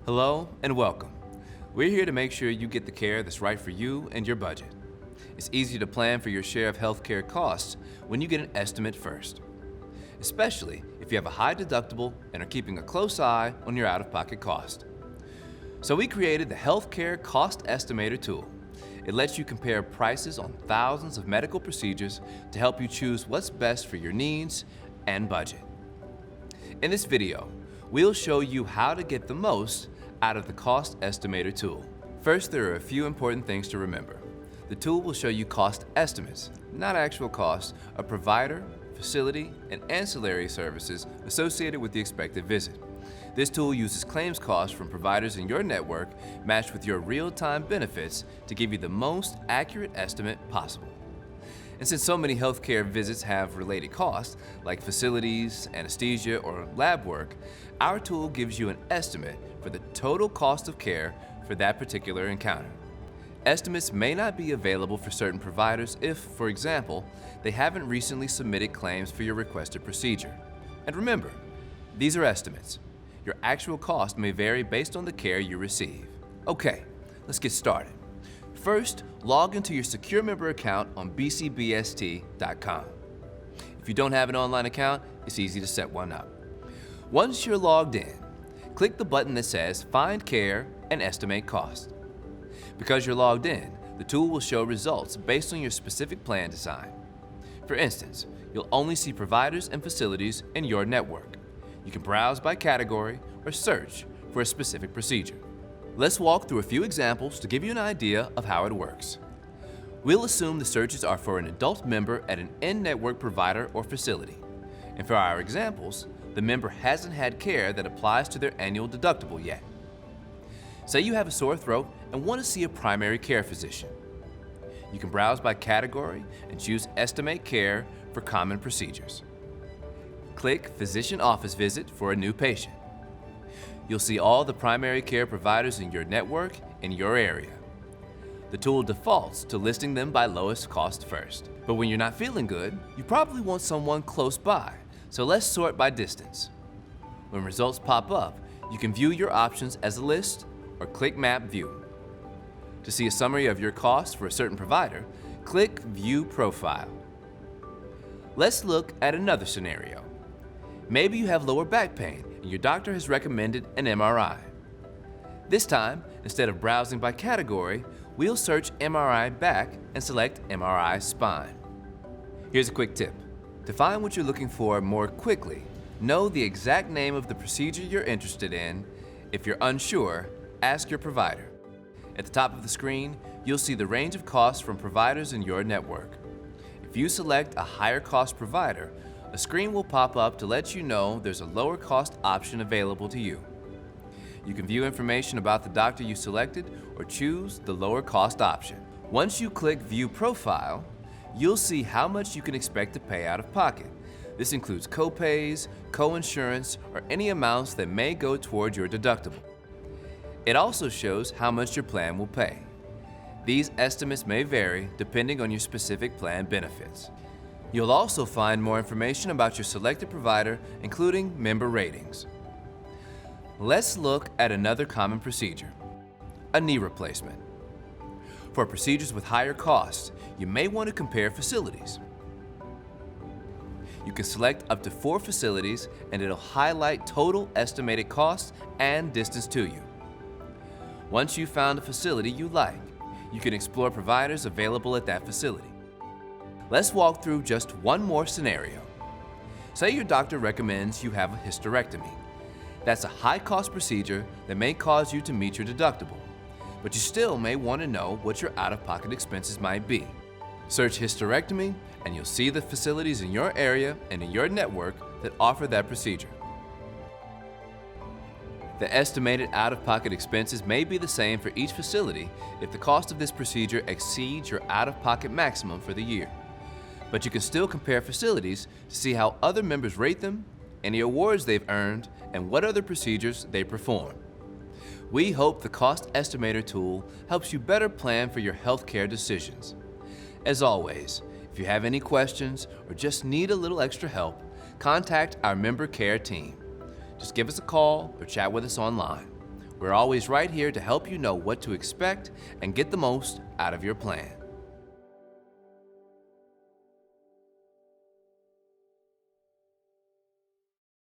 Hello and welcome. We're here to make sure you get the care that's right for you and your budget. It's easy to plan for your share of healthcare costs when you get an estimate first, especially if you have a high deductible and are keeping a close eye on your out-of-pocket cost. So we created the HealthCare Cost Estimator tool. It lets you compare prices on thousands of medical procedures to help you choose what's best for your needs and budget. In this video, we'll show you how to get the most out of the Cost Estimator tool. First, there are a few important things to remember. The tool will show you cost estimates, not actual costs, of provider, facility, and ancillary services associated with the expected visit. This tool uses claims costs from providers in your network matched with your real-time benefits to give you the most accurate estimate possible. And since so many healthcare visits have related costs, like facilities, anesthesia, or lab work, our tool gives you an estimate for the total cost of care for that particular encounter. Estimates may not be available for certain providers if, for example, they haven't recently submitted claims for your requested procedure. And remember, these are estimates. Your actual cost may vary based on the care you receive. Okay, let's get started. First, log into your secure member account on bcbst.com. If you don't have an online account, it's easy to set one up. Once you're logged in, click the button that says Find Care and Estimate Cost. Because you're logged in, the tool will show results based on your specific plan design. For instance, you'll only see providers and facilities in your network. You can browse by category or search for a specific procedure. Let's walk through a few examples to give you an idea of how it works. We'll assume the searches are for an adult member at an in-network provider or facility. And for our examples, the member hasn't had care that applies to their annual deductible yet. Say you have a sore throat and want to see a primary care physician. You can browse by category and choose Estimate Care for common procedures. Click Physician Office Visit for a new patient. You'll see all the primary care providers in your network in your area. The tool defaults to listing them by lowest cost first. But when you're not feeling good, you probably want someone close by, so let's sort by distance. When results pop up, you can view your options as a list or click Map View. To see a summary of your costs for a certain provider, click View Profile. Let's look at another scenario. Maybe you have lower back pain and your doctor has recommended an MRI. This time, instead of browsing by category, we'll search MRI back and select MRI spine. Here's a quick tip. To find what you're looking for more quickly, know the exact name of the procedure you're interested in. If you're unsure, ask your provider. At the top of the screen, you'll see the range of costs from providers in your network. If you select a higher cost provider, a screen will pop up to let you know there's a lower cost option available to you. You can view information about the doctor you selected or choose the lower cost option. Once you click View Profile, you'll see how much you can expect to pay out of pocket. This includes co-pays, co-insurance, or any amounts that may go toward your deductible. It also shows how much your plan will pay. These estimates may vary depending on your specific plan benefits. You'll also find more information about your selected provider, including member ratings. Let's look at another common procedure, a knee replacement. For procedures with higher costs, you may want to compare facilities. You can select up to 4 facilities and it'll highlight total estimated costs and distance to you. Once you've found a facility you like, you can explore providers available at that facility. Let's walk through just one more scenario. Say your doctor recommends you have a hysterectomy. That's a high-cost procedure that may cause you to meet your deductible, but you still may want to know what your out-of-pocket expenses might be. Search hysterectomy and you'll see the facilities in your area and in your network that offer that procedure. The estimated out-of-pocket expenses may be the same for each facility if the cost of this procedure exceeds your out-of-pocket maximum for the year. But you can still compare facilities to see how other members rate them, any awards they've earned, and what other procedures they perform. We hope the Cost Estimator tool helps you better plan for your healthcare decisions. As always, if you have any questions or just need a little extra help, contact our member care team. Just give us a call or chat with us online. We're always right here to help you know what to expect and get the most out of your plan.